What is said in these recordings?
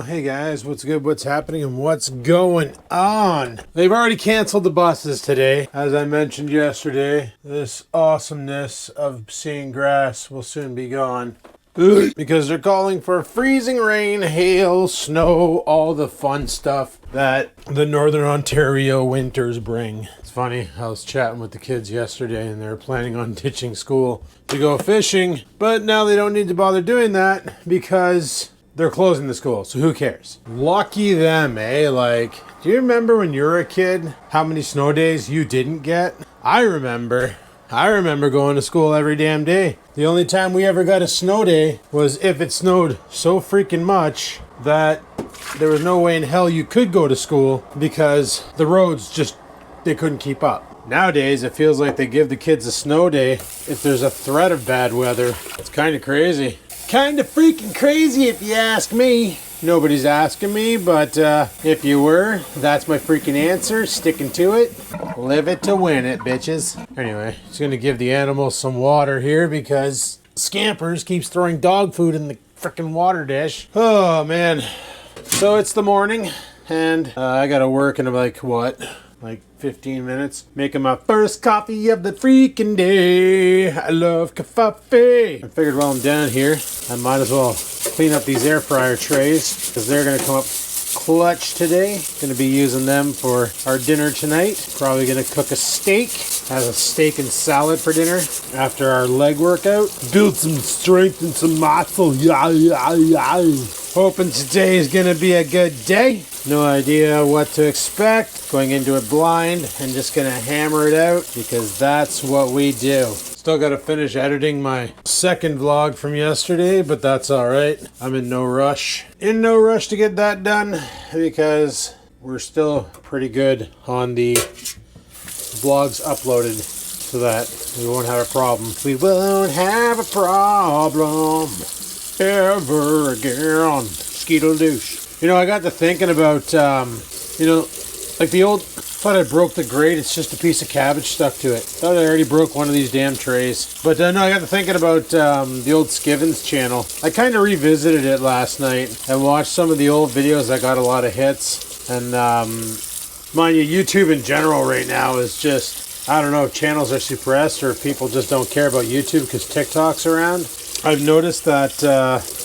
Hey guys, what's good, what's happening, and what's going on? They've already canceled the buses today. As I mentioned yesterday, this awesomeness of seeing grass will soon be gone. Because they're calling for freezing rain, hail, snow, all the fun stuff that the Northern Ontario winters bring. It's funny, I was chatting with the kids yesterday and they were planning on ditching school to go fishing, but now they don't need to bother doing that because they're closing the school, so who cares? Lucky them, eh? Like, do you remember when you were a kid how many snow days you didn't get? I remember going to school every damn day. The only time we ever got a snow day was if it snowed so freaking much that there was no way in hell you could go to school because the roads just, they couldn't keep up. Nowadays, it feels like they give the kids a snow day if there's a threat of bad weather. It's kind of crazy. Kind of freaking crazy if you ask me. Nobody's asking me, but if you were, that's my freaking answer. Sticking to it. Live it to win it, bitches. Anyway, just gonna give the animals some water here because Scampers keeps throwing dog food in the freaking water dish. Oh, man. So it's the morning, and I gotta work in like 15 minutes. Making my first coffee of the freaking day. I love coffee. I figured while I'm down here, I might as well clean up these air fryer trays because they're going to come up clutch today. Going to be using them for our dinner tonight. Probably going to cook a steak. Have a steak and salad for dinner after our leg workout. Build some strength and some muscle. Hoping today is going to be a good day. No idea what to expect. Going into it blind and just going to hammer it out because that's what we do. Still got to finish editing my second vlog from yesterday, but that's all right. I'm in no rush. In no rush to get that done because we're still pretty good on the vlogs uploaded so that we won't have a problem. We won't have a problem ever again. Skeetle douche. You know, I got to thinking about, like the old... Thought I broke the grate. It's just a piece of cabbage stuck to it. Thought I already broke one of these damn trays. But no, I got to thinking about the old Skivinz channel. I kind of revisited it last night and watched some of the old videos that got a lot of hits. And mind you, YouTube in general right now is just, I don't know if channels are suppressed or if people just don't care about YouTube because TikTok's around. I've noticed that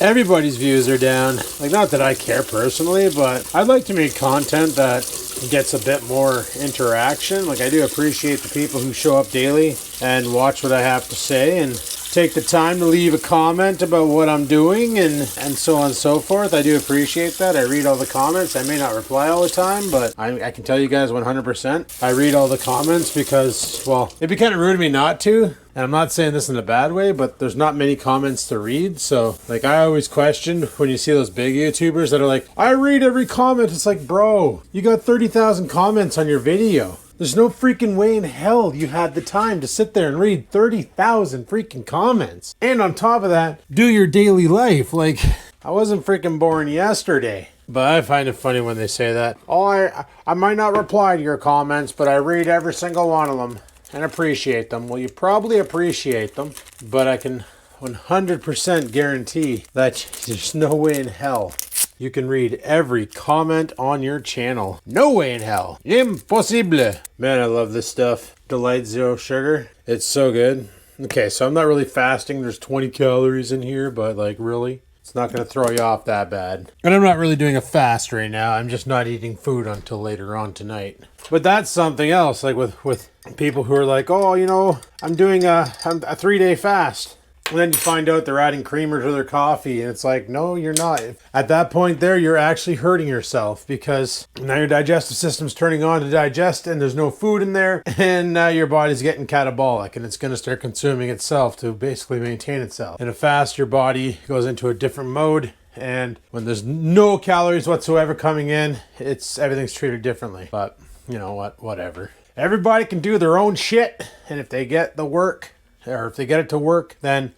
everybody's views are down. Like, not that I care personally, but I'd like to make content that gets a bit more interaction. Like, I do appreciate the people who show up daily and watch what I have to say and take the time to leave a comment about what I'm doing and so on and so forth. I do appreciate that. I read all the comments. I may not reply all the time, but I can tell you guys 100% I read all the comments because, well, it'd be kind of rude of me not to. And I'm not saying this in a bad way, but there's not many comments to read. So, like, I always question when you see those big YouTubers that are like, I read every comment. It's like, bro, you got 30,000 comments on your video. There's no freaking way in hell you had the time to sit there and read 30,000 freaking comments. And on top of that, do your daily life. Like, I wasn't freaking born yesterday. But I find it funny when they say that. Oh, I might not reply to your comments, but I read every single one of them and appreciate them. Well, you probably appreciate them, but I can 100% guarantee that there's no way in hell you can read every comment on your channel. No way in hell. Impossible. Man, I love this stuff. Delight Zero Sugar. It's so good. Okay, so I'm not really fasting. There's 20 calories in here, but like really, it's not going to throw you off that bad. And I'm not really doing a fast right now. I'm just not eating food until later on tonight. But that's something else, like with people who are like, oh, you know, I'm doing a 3-day fast. And then you find out they're adding creamer to their coffee, and it's like, no, you're not. At that point there, you're actually hurting yourself because now your digestive system's turning on to digest, and there's no food in there, and now your body's getting catabolic, and it's going to start consuming itself to basically maintain itself. In a fast, your body goes into a different mode, and when there's no calories whatsoever coming in, everything's treated differently. But you know what? Whatever. Everybody can do their own shit, and if they get the work, or if they get it to work, then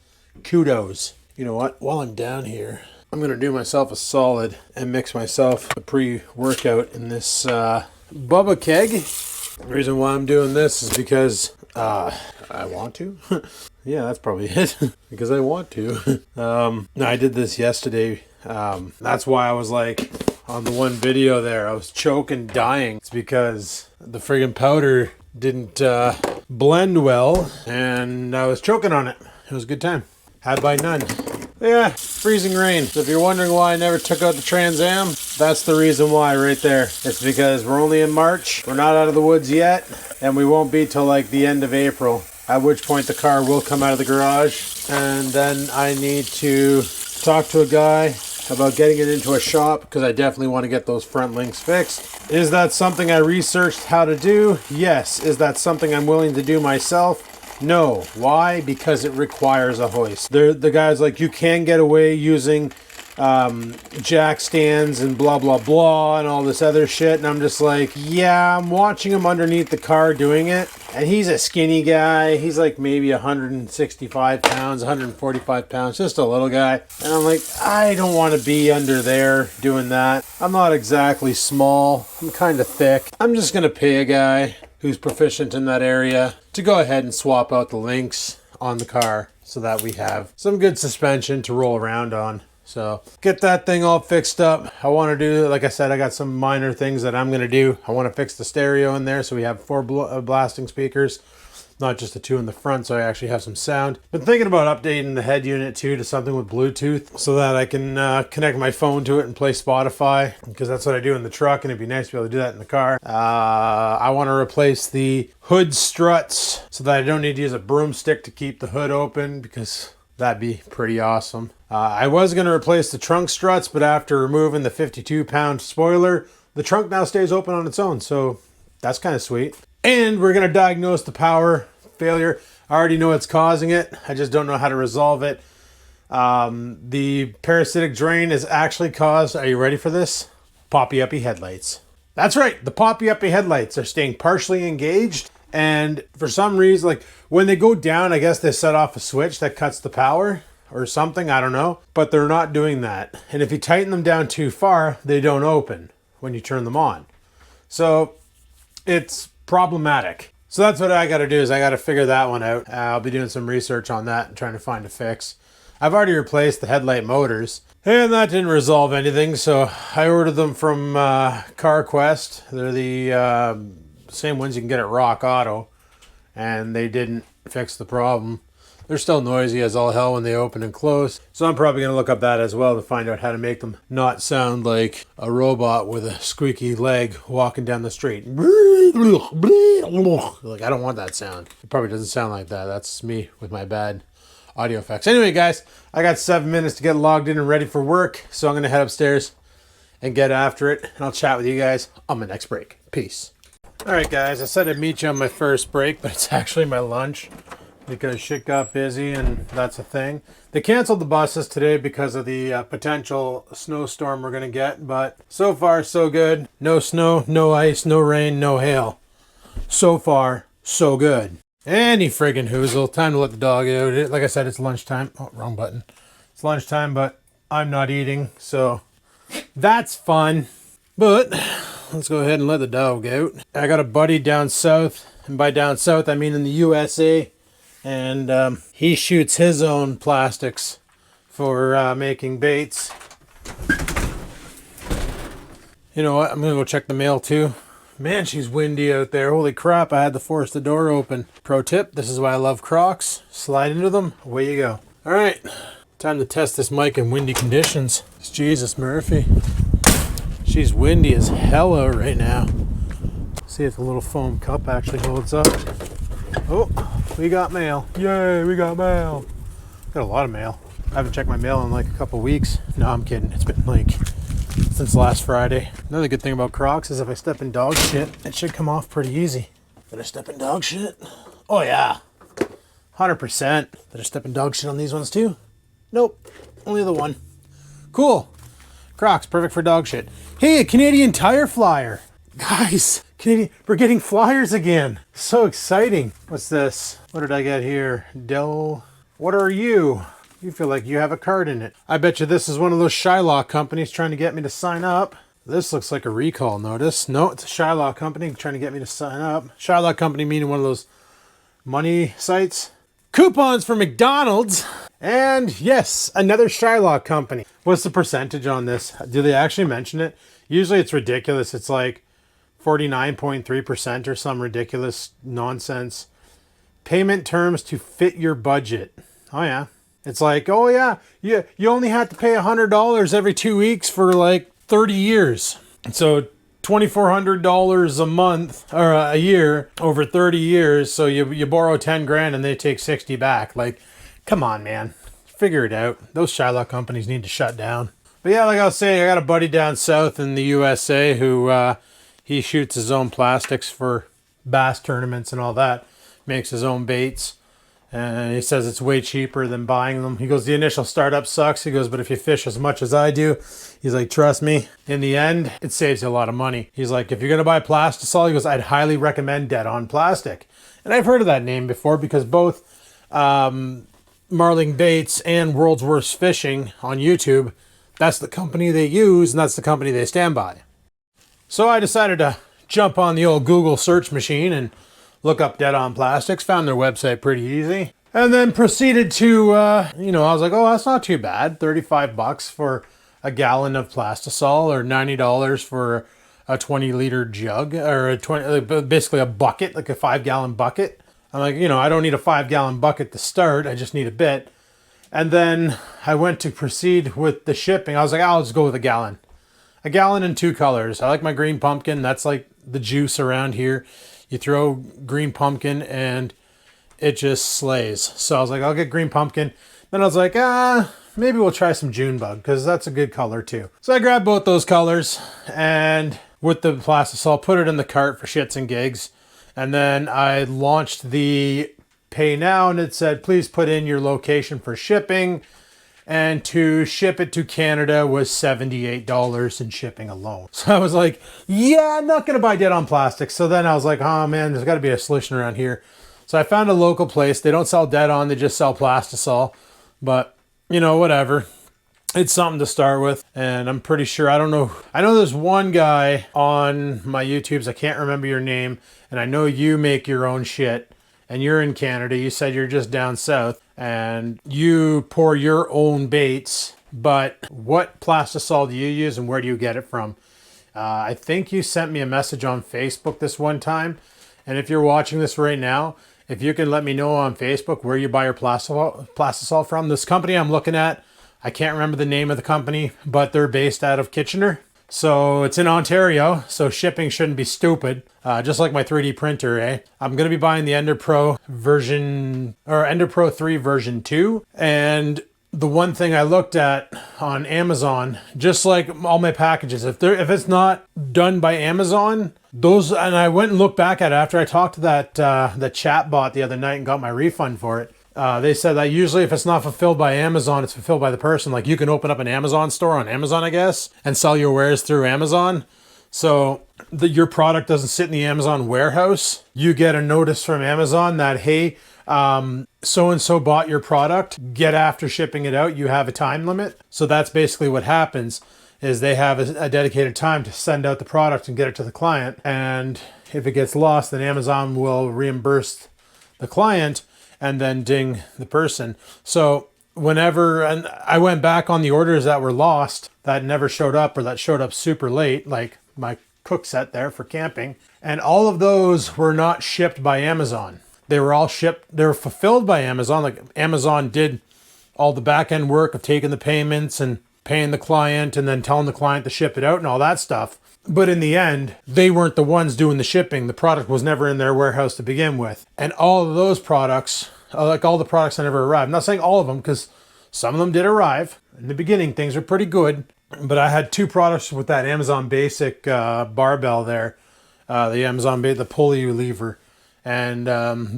kudos. You know what? While I'm down here, I'm going to do myself a solid and mix myself a pre-workout in this Bubba keg. The reason why I'm doing this is because I want to. Yeah, that's probably it. Because I want to. I did this yesterday That's why I was like, on the one video there, I was choking, dying. It's because the friggin' powder didn't blend well, and I was choking on it. It was a good time. Had by none. Yeah, freezing rain. So if you're wondering why I never took out the Trans Am, that's the reason why right there. It's because we're only in March, we're not out of the woods yet, and we won't be till like the end of April, at which point the car will come out of the garage, and then I need to talk to a guy about getting it into a shop, because I definitely want to get those front links fixed. Is that something I researched how to do? Yes. Is that something I'm willing to do myself? No. Why? Because it requires a hoist. The guy's like, you can get away using jack stands and blah blah blah and all this other shit, and I'm just like, yeah, I'm watching him underneath the car doing it, and he's a skinny guy. He's like maybe 165 pounds, 145 pounds, just a little guy, and I'm like, I don't want to be under there doing that. I'm not exactly small, I'm kind of thick. I'm just gonna pay a guy who's proficient in that area to go ahead and swap out the links on the car so that we have some good suspension to roll around on. So get that thing all fixed up. I want to do, like I said, I got some minor things that I'm going to do. I want to fix the stereo in there so we have 4 blasting speakers, not just the 2 in the front, so I actually have some sound. Been thinking about updating the head unit too to something with Bluetooth so that I can connect my phone to it and play Spotify, because that's what I do in the truck, and it'd be nice to be able to do that in the car. I want to replace the hood struts so that I don't need to use a broomstick to keep the hood open, because that'd be pretty awesome. I was going to replace the trunk struts, but after removing the 52-pound spoiler, the trunk now stays open on its own, so that's kind of sweet. And we're going to diagnose the power failure. I already know what's causing it. I just don't know how to resolve it. The parasitic drain is actually caused, are you ready for this? Poppy-uppy headlights. That's right, the poppy-uppy headlights are staying partially engaged, and for some reason, like when they go down, I guess they set off a switch that cuts the power or something, I don't know, but they're not doing that. And if you tighten them down too far, they don't open when you turn them on. So it's problematic. So that's what I got to do, is I got to figure that one out. I'll be doing some research on that and trying to find a fix. I've already replaced the headlight motors, and that didn't resolve anything, so I ordered them from CarQuest. They're the same ones you can get at Rock Auto, and they didn't fix the problem. They're still noisy as all hell when they open and close, so I'm probably going to look up that as well to find out how to make them not sound like a robot with a squeaky leg walking down the street. Like, I don't want that sound. It probably doesn't sound like that. That's me with my bad audio effects. Anyway, guys, I got 7 minutes to get logged in and ready for work, so I'm going to head upstairs and get after it, and I'll chat with you guys on my next break. Peace. All right, guys, I said I'd meet you on my first break, but it's actually my lunch, because shit got busy, and that's a thing. They canceled the buses today because of the potential snowstorm we're going to get, but so far so good. No snow, no ice, no rain, no hail. So far, so good. Any friggin' hoozle. Time to let the dog out. Like I said, it's lunchtime. Oh, wrong button. It's lunchtime, but I'm not eating, so that's fun. But let's go ahead and let the dog out. I got a buddy down south, and by down south I mean in the USA. And he shoots his own plastics for making baits. You know what? I'm going to go check the mail too. Man, she's windy out there. Holy crap, I had to force the door open. Pro tip, this is why I love Crocs. Slide into them, away you go. All right, time to test this mic in windy conditions. It's Jesus Murphy. She's windy as hell out right now. See if the little foam cup actually holds up. Oh, we got mail. Yay, we got mail. Got a lot of mail. I haven't checked my mail in like a couple weeks. No, I'm kidding. It's been like since last Friday. Another good thing about Crocs is if I step in dog shit, it should come off pretty easy. Did I step in dog shit? Oh yeah. 100%. Did I step in dog shit on these ones too? Nope. Only the one. Cool. Crocs, perfect for dog shit. Hey, a Canadian Tire flyer. Guys, we're getting flyers again. So exciting. What's this? What did I get here? Dell. What are you? You feel like you have a card in it. I bet you this is one of those Shylock companies trying to get me to sign up. This looks like a recall notice. No, it's a Shylock company trying to get me to sign up. Shylock company meaning one of those money sites. coupons for McDonald's, and yes, another Shylock company. What's the percentage on this? Do they actually mention it? Usually it's ridiculous. It's like 49.3% or some ridiculous nonsense. Payment terms to fit your budget. Oh yeah. It's like, oh yeah, you only have to pay $100 every 2 weeks for like 30 years. So $2,400 a month or a year over 30 years. So you borrow 10 grand and they take 60 back. Like, come on, man. Figure it out. Those Shylock companies need to shut down. But yeah, like I was saying, I got a buddy down south in the USA who he shoots his own plastics for bass tournaments and all that. Makes his own baits. And he says it's way cheaper than buying them. He goes, the initial startup sucks. He goes, but if you fish as much as I do, he's like, trust me, in the end, it saves you a lot of money. He's like, if you're going to buy Plastisol, he goes, I'd highly recommend Dead On Plastic. And I've heard of that name before because both Marling Baits and World's Worst Fishing on YouTube, that's the company they use and that's the company they stand by. So I decided to jump on the old Google search machine and look up Dead On Plastics, found their website pretty easy, and then proceeded to, I was like, oh, that's not too bad. 35 bucks for a gallon of Plastisol or $90 for a 20-liter jug or basically a bucket, like a 5-gallon bucket. I'm like, I don't need a 5-gallon bucket to start. I just need a bit. And then I went to proceed with the shipping. I was like, I'll just go with a gallon. A gallon in 2 colors. I like my green pumpkin. That's like the juice around here. You throw green pumpkin and it just slays. So I was like, I'll get green pumpkin. Then I was like, maybe we'll try some June bug because that's a good color too. So I grabbed both those colors and with the Plastisol, put it in the cart for shits and gigs. And then I launched the pay now and it said, please put in your location for shipping. And to ship it to Canada was $78 in shipping alone. So I was like, yeah, I'm not going to buy Dead On Plastic. So then I was like, oh man, there's got to be a solution around here. So I found a local place. They don't sell Dead On, they just sell Plastisol. But, whatever. It's something to start with. And I'm pretty sure, I know there's one guy on my YouTubes, I can't remember your name. And I know you make your own shit. And you're in Canada. You said you're just down south. And you pour your own baits, but what Plastisol do you use and where do you get it from? I think you sent me a message on Facebook this one time. And if you're watching this right now, if you can let me know on Facebook where you buy your Plastisol from. This company I'm looking at, I can't remember the name of the company, but they're based out of Kitchener. So it's in Ontario, so shipping shouldn't be stupid. Just like my 3D printer, eh? I'm going to be buying the Ender Pro version, or Ender Pro 3 version 2. And the one thing I looked at on Amazon, just like all my packages, if it's not done by Amazon, and I went and looked back at it after I talked to the chat bot the other night and got my refund for it. They said that usually if it's not fulfilled by Amazon, it's fulfilled by the person. Like you can open up an Amazon store on Amazon, I guess, and sell your wares through Amazon. So your product doesn't sit in the Amazon warehouse. You get a notice from Amazon that, hey, so-and-so bought your product. Get after shipping it out. You have a time limit. So that's basically what happens is they have a dedicated time to send out the product and get it to the client. And if it gets lost, then Amazon will reimburse the client and then ding the person. So whenever, and I went back on the orders that were lost, that never showed up or that showed up super late, like my cook set there for camping. And all of those were not shipped by Amazon. They were all shipped, they were fulfilled by Amazon. Like Amazon did all the back end work of taking the payments and paying the client and then telling the client to ship it out and all that stuff. But in the end, they weren't the ones doing the shipping. The product was never in their warehouse to begin with. And all of those products, like all the products that never arrived. I'm not saying all of them because some of them did arrive. In the beginning, things were pretty good. But I had 2 products with that Amazon Basic barbell there. The Amazon the pulley lever. And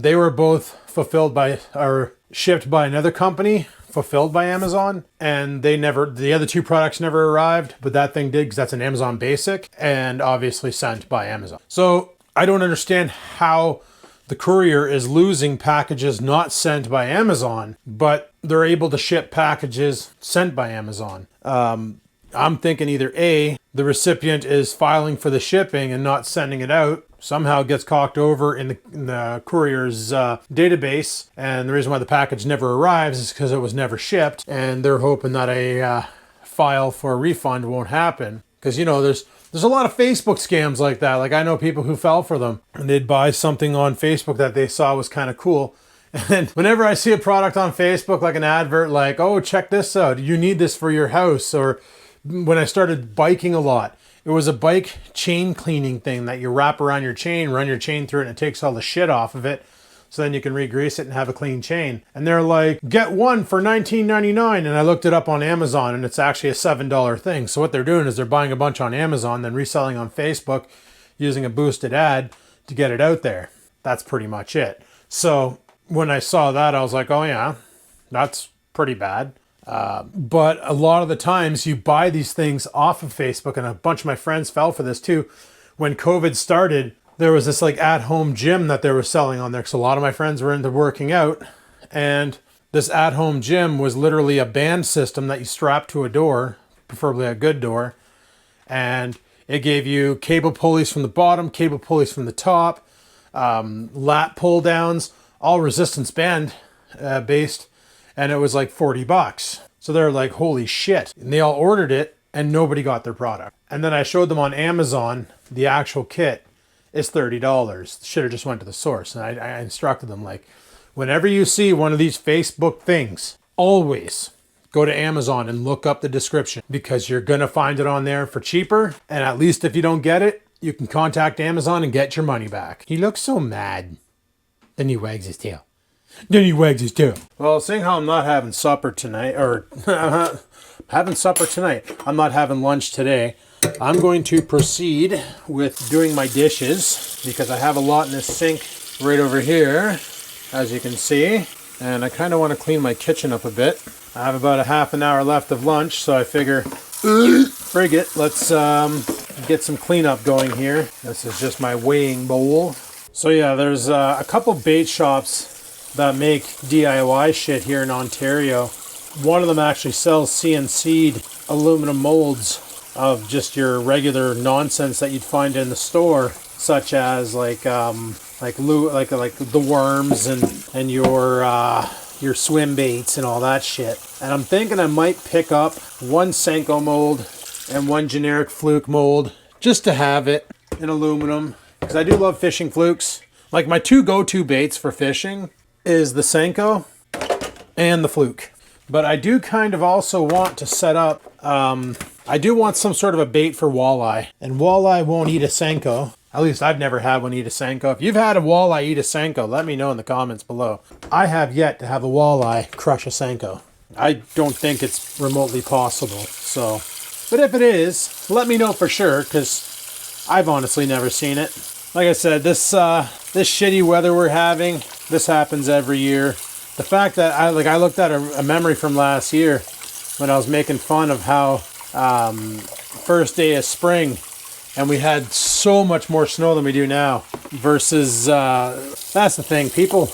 they were both fulfilled by, or shipped by another company, fulfilled by Amazon. And the other 2 products never arrived, but that thing did because that's an Amazon Basic and obviously sent by Amazon. So I don't understand how the courier is losing packages not sent by Amazon, but they're able to ship packages sent by Amazon. I'm thinking either A, the recipient is filing for the shipping and not sending it out, somehow gets cocked over in the courier's database, and the reason why the package never arrives is because it was never shipped, and they're hoping that a file for a refund won't happen. Because, you know, there's a lot of Facebook scams like that. Like, I know people who fell for them, and they'd buy something on Facebook that they saw was kind of cool. And whenever I see a product on Facebook, like an advert, like, oh, check this out, you need this for your house. Or when I started biking a lot, it was a bike chain cleaning thing that you wrap around your chain, run your chain through it, and it takes all the shit off of it. So then you can re-grease it and have a clean chain. And they're like, get one for $19.99. And I looked it up on Amazon, and it's actually a $7 thing. So what they're doing is they're buying a bunch on Amazon, then reselling on Facebook using a boosted ad to get it out there. That's pretty much it. So when I saw that, I was like, oh yeah, that's pretty bad. But a lot of the times you buy these things off of Facebook, and a bunch of my friends fell for this too. When COVID started, there was this like at-home gym that they were selling on there. So a lot of my friends were into working out, and this at-home gym was literally a band system that you strap to a door, preferably a good door. And it gave you cable pulleys from the bottom, cable pulleys from the top, lat pull downs, all resistance band based. And it was like $40. So they're like, holy shit. And they all ordered it, and nobody got their product. And then I showed them on Amazon, the actual kit is $30. Should have just went to the source. And I instructed them, like, whenever you see one of these Facebook things, always go to Amazon and look up the description, because you're going to find it on there for cheaper. And at least if you don't get it, you can contact Amazon and get your money back. He looks so mad. Then he wags his tail. Well, seeing how I'm not having supper tonight, or having supper tonight, I'm not having lunch today, I'm going to proceed with doing my dishes, because I have a lot in this sink right over here, as you can see, and I kind of want to clean my kitchen up a bit. I have about a half an hour left of lunch, so I figure, frig it, let's get some cleanup going here. This is just my weighing bowl. So yeah, there's a couple bait shops that make DIY shit here in Ontario. One of them actually sells CNC'd aluminum molds of just your regular nonsense that you'd find in the store, such as like the worms and your swim baits and all that shit. And I'm thinking I might pick up one Senko mold and one generic fluke mold just to have it in aluminum, because I do love fishing flukes. Like, my two go-to baits for fishing is the Senko and the fluke. But I do kind of also want to set up, I do want some sort of a bait for walleye. And walleye won't eat a Senko. At least I've never had one eat a Senko. If you've had a walleye eat a Senko, let me know in the comments below. I have yet to have a walleye crush a Senko. I don't think it's remotely possible. So, but if it is, let me know for sure, because I've honestly never seen it. Like I said, this shitty weather we're having, this happens every year. The fact that I looked at a memory from last year when I was making fun of how first day of spring, and we had so much more snow than we do now. Versus that's the thing. People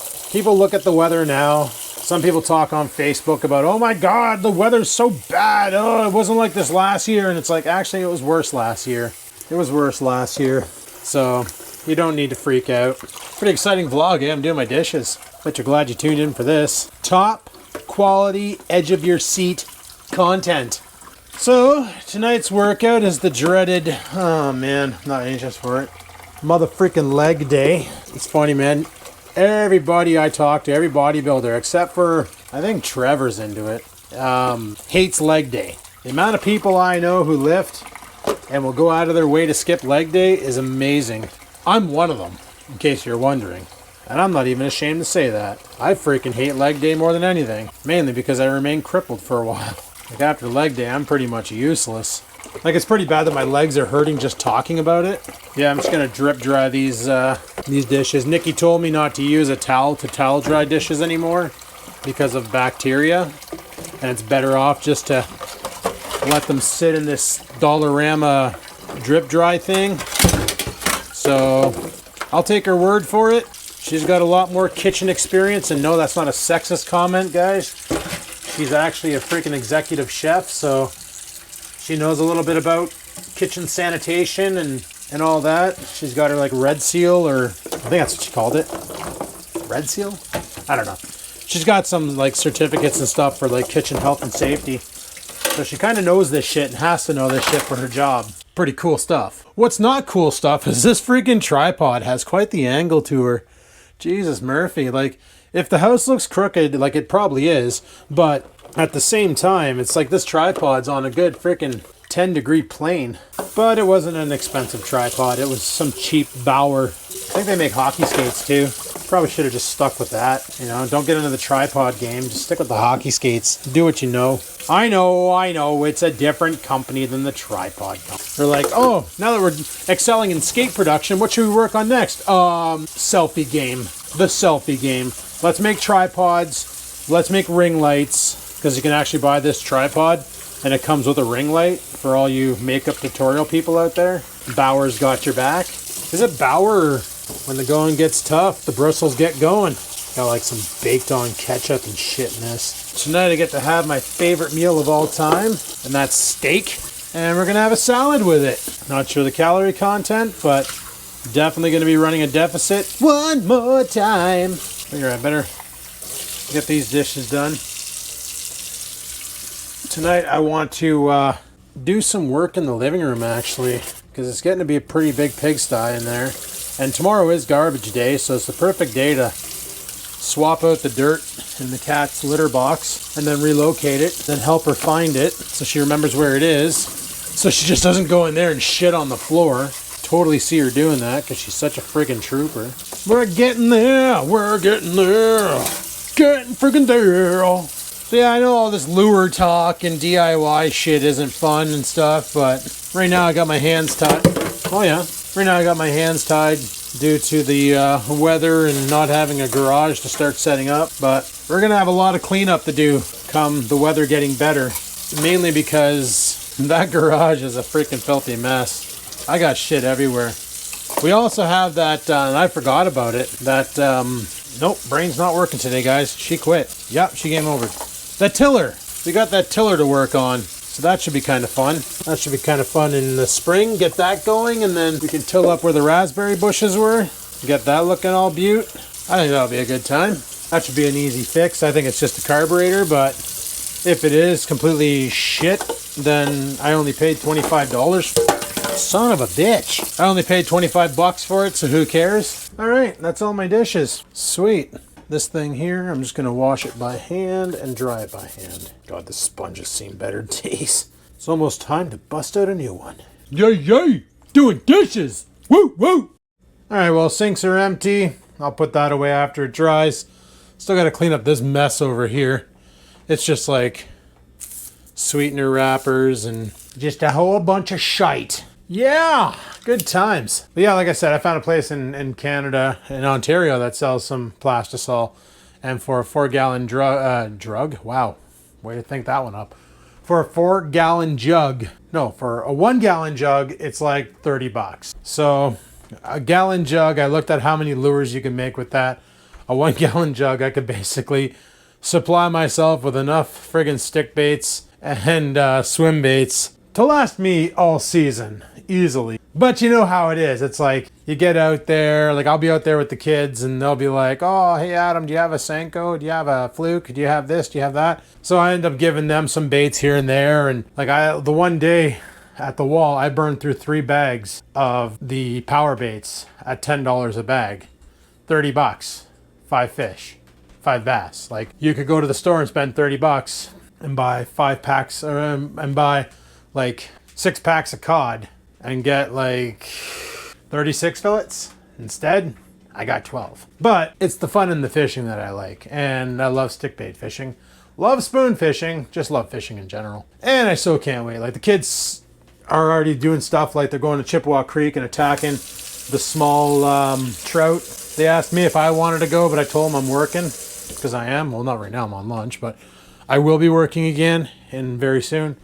look at the weather now. Some people talk on Facebook about, oh my God, the weather's so bad. Oh, it wasn't like this last year. And it's like, actually, it was worse last year. It was worse last year. So you don't need to freak out. Pretty exciting vlog, eh? I'm doing my dishes. But you're glad you tuned in for this. Top quality, edge of your seat content. So tonight's workout is the dreaded, oh man, I'm not anxious for it, motherfreaking leg day. It's funny, man. Everybody I talk to, every bodybuilder, except for, I think Trevor's into it, hates leg day. The amount of people I know who lift and will go out of their way to skip leg day is amazing. I'm one of them, in case you're wondering. And I'm not even ashamed to say that. I freaking hate leg day more than anything. Mainly because I remain crippled for a while. Like, after leg day, I'm pretty much useless. Like, it's pretty bad that my legs are hurting just talking about it. Yeah, I'm just gonna drip dry these dishes. Nikki told me not to use a towel to towel dry dishes anymore because of bacteria. And it's better off just to let them sit in this Dollarama drip dry thing. So I'll take her word for it. She's got a lot more kitchen experience, and no, that's not a sexist comment, guys. She's actually a freaking executive chef, so she knows a little bit about kitchen sanitation and all that. She's got her like Red Seal, or I think that's what she called it. Red Seal? I don't know. She's got some like certificates and stuff for like kitchen health and safety. So she kind of knows this shit and has to know this shit for her job. Pretty cool stuff. What's not cool stuff is this freaking tripod has quite the angle to her. Jesus Murphy, like if the house looks crooked, like it probably is, but at the same time, it's like this tripod's on a good freaking 10-degree plane. But it wasn't an expensive tripod. It was some cheap Bauer. I think they make hockey skates too. Probably should have just stuck with that. You know, don't get into the tripod game. Just stick with the hockey skates. Do what you know. I know. It's a different company than the tripod company. They're like, oh, now that we're excelling in skate production, what should we work on next? Selfie game. The selfie game. Let's make tripods. Let's make ring lights. Because you can actually buy this tripod and it comes with a ring light for all you makeup tutorial people out there. Bauer's got your back. Is it Bauer? When the going gets tough, the bristles get going. Got like some baked on ketchup and shit in this. Tonight I get to have my favorite meal of all time, and that's steak. And we're gonna have a salad with it. Not sure the calorie content, but definitely gonna be running a deficit one more time. Figure I better get these dishes done. Tonight I want to do some work in the living room actually, because it's getting to be a pretty big pigsty in there. And tomorrow is garbage day, so it's the perfect day to swap out the dirt in the cat's litter box and then relocate it, then help her find it so she remembers where it is, so she just doesn't go in there and shit on the floor. Totally see her doing that because she's such a friggin' trooper. We're getting there, getting friggin' there. So yeah, I know all this lure talk and DIY shit isn't fun and stuff, but right now I got my hands tied. Oh yeah. Right now I got my hands tied due to the weather and not having a garage to start setting up. But we're going to have a lot of cleanup to do come the weather getting better. Mainly because that garage is a freaking filthy mess. I got shit everywhere. We also have that, and I forgot about it, that, nope, brain's not working today, guys. She quit. Yep, she came over. That tiller. We got that tiller to work on. So that should be kind of fun. That should be kind of fun in the spring. Get that going, and then we can till up where the raspberry bushes were. Get that looking all beaut. I think that'll be a good time. That should be an easy fix. I think it's just a carburetor, but if it is completely shit, then I only paid $25. Son of a bitch. I only paid 25 bucks for it, so who cares? All right, that's all my dishes. Sweet. This thing here, I'm just going to wash it by hand and dry it by hand. God, the sponges seem better to taste. It's almost time to bust out a new one. Yay! Doing dishes! Woo! Woo! Alright, well, sinks are empty. I'll put that away after it dries. Still got to clean up this mess over here. It's just like sweetener wrappers and just a whole bunch of shite. Yeah, good times. But yeah, like I said, I found a place in Canada, in Ontario, that sells some plastisol. And for a 4-gallon drug, wow, way to think that one up. For a 4-gallon jug, no, for a 1-gallon jug, it's like 30 bucks. So a gallon jug, I looked at how many lures you can make with that. A 1-gallon jug, I could basically supply myself with enough friggin' stick baits and swim baits to last me all season, easily. But you know how it is. It's like, you get out there, like I'll be out there with the kids and they'll be like, oh, hey Adam, do you have a Senko? Do you have a Fluke? Do you have this? Do you have that? So I end up giving them some baits here and there. And like the one day at the wall, I burned through 3 bags of the power baits at $10 a bag. 30 bucks, 5 fish, 5 bass. Like you could go to the store and spend 30 bucks and buy 5 packs and buy like 6 packs of cod and get like 36 fillets. Instead, I got 12. But it's the fun in the fishing that I like. And I love stick bait fishing. Love spoon fishing. Just love fishing in general. And I so can't wait. Like the kids are already doing stuff like they're going to Chippewa Creek and attacking the small trout. They asked me if I wanted to go, but I told them I'm working. Because I am. Well, not right now. I'm on lunch. But I will be working again and very soon.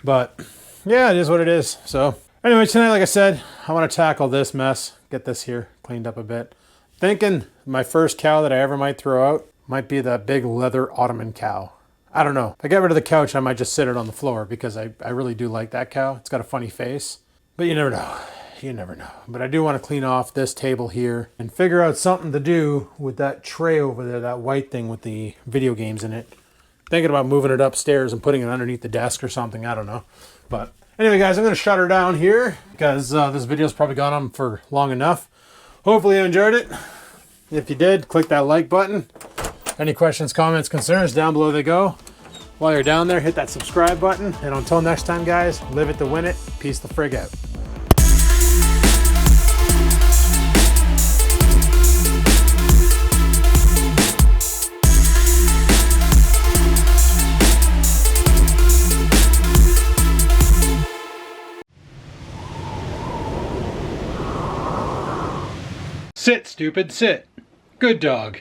But yeah, it is what it is. So anyway, tonight, like I said, I want to tackle this mess. Get this here cleaned up a bit. Thinking my first cow that I ever might throw out might be that big leather Ottoman cow. I don't know. If I get rid of the couch, I might just sit it on the floor because I really do like that cow. It's got a funny face. But you never know. You never know. But I do want to clean off this table here and figure out something to do with that tray over there, that white thing with the video games in it. Thinking about moving it upstairs and putting it underneath the desk or something. I don't know. But anyway, guys, I'm going to shut her down here because this video's probably gone on for long enough. Hopefully you enjoyed it. If you did, click that like button. Any questions, comments, concerns, down below they go. While you're down there, hit that subscribe button. And until next time, guys, live it to win it. Peace the frig out. Sit, stupid, sit. Good dog.